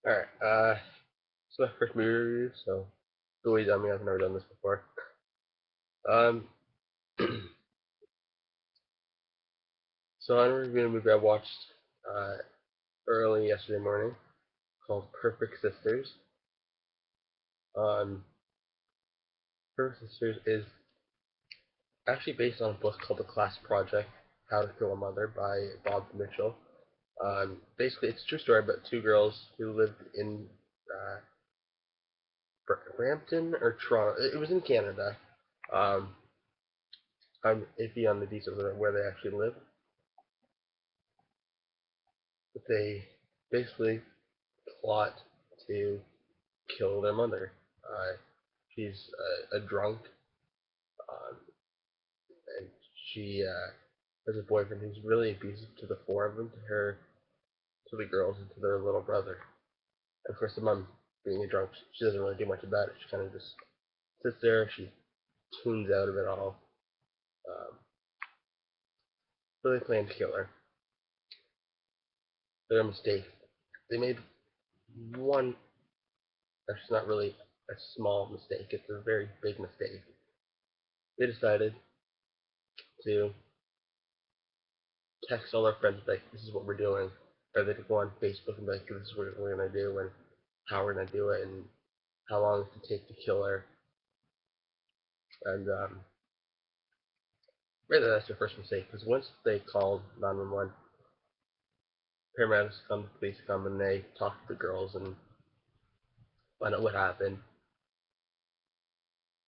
Alright, it's my first movie review, so it's always on me. I've never done this before. Um, so I'm reviewing a movie I watched uh, early yesterday morning called Perfect Sisters. Um, Perfect Sisters is actually based on a book called The Class Project: How to Kill a Mother by Bob Mitchell. Basically, it's a true story about two girls who lived in uh, Brampton or Toronto. It was in Canada. Um, I'm iffy on the details of where they actually live, but they basically plot to kill their mother. She's a drunk, um, and she has a boyfriend who's really abusive to the four of them, to her, to the girls, and to their little brother. And of course, the mom, being a drunk, she doesn't really do much about it. She kind of just sits there. She tunes out of it all. Um, really plan to kill her. Their mistake. They made one. That's not really a small mistake. It's a very big mistake. They decided to text all our friends like, "This is what we're doing," or they could go on Facebook and be like, "This is what we're gonna do," and how we're gonna do it, and how long it's gonna take to kill her. And really, that's their first mistake because once they called 911, paramedics come, the police come, and they talk to the girls and find out what happened,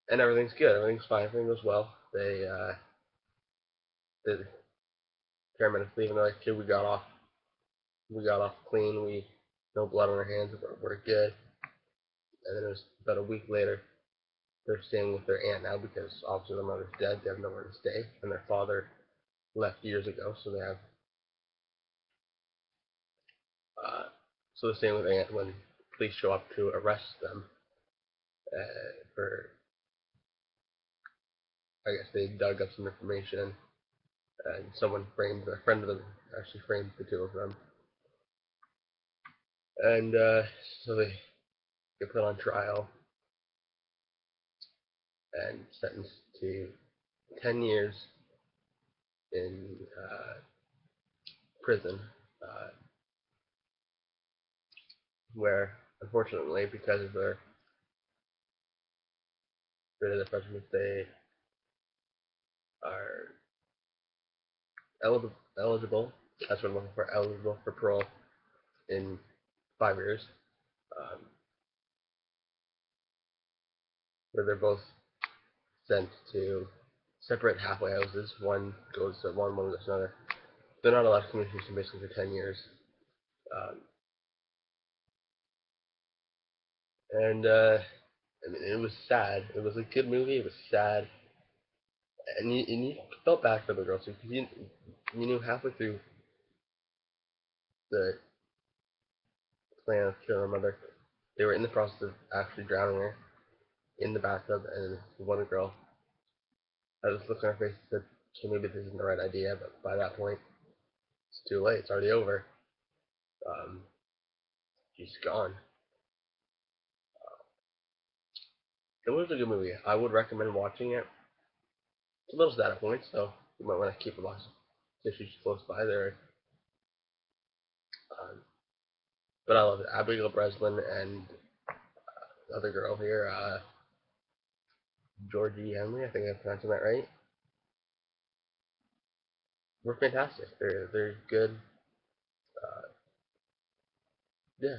and everything's good, everything's fine, everything goes well. The paramedics leave and they're like, "Okay, we got off clean, we no blood on our hands, we're good." And then it was about a week later, they're staying with their aunt now because obviously their mother's dead. They have nowhere to stay, and their father left years ago, so they have. Uh, so they're staying with their aunt when police show up to arrest them for. I guess they dug up some information, and someone framed a friend of them actually framed the two of them, and so they get put on trial and sentenced to 10 years in prison, uh, where unfortunately because of their punishment they are eligible. That's what I'm looking for. Eligible for parole in 5 years, um, where they're both sent to separate halfway houses. One goes to one goes to another. They're not allowed communication basically for 10 years. Um, and I mean, it was sad. It was a good movie. It was sad, and you felt bad for the girls because you knew halfway through the plan of killing her mother, they were in the process of actually drowning her in the bathtub, and one girl had this look on her face and said, "Okay, maybe this isn't the right idea," but by that point, it's too late. It's already over. Um, she's gone. It was a good movie. I would recommend watching it. It's a little sad at points, so you might want to keep a watch if she's close by there. Um, but I love it. Abigail Breslin and the other girl here, Georgie Henley. I think I'm pronouncing that right. Were fantastic. They're good. Uh, yeah,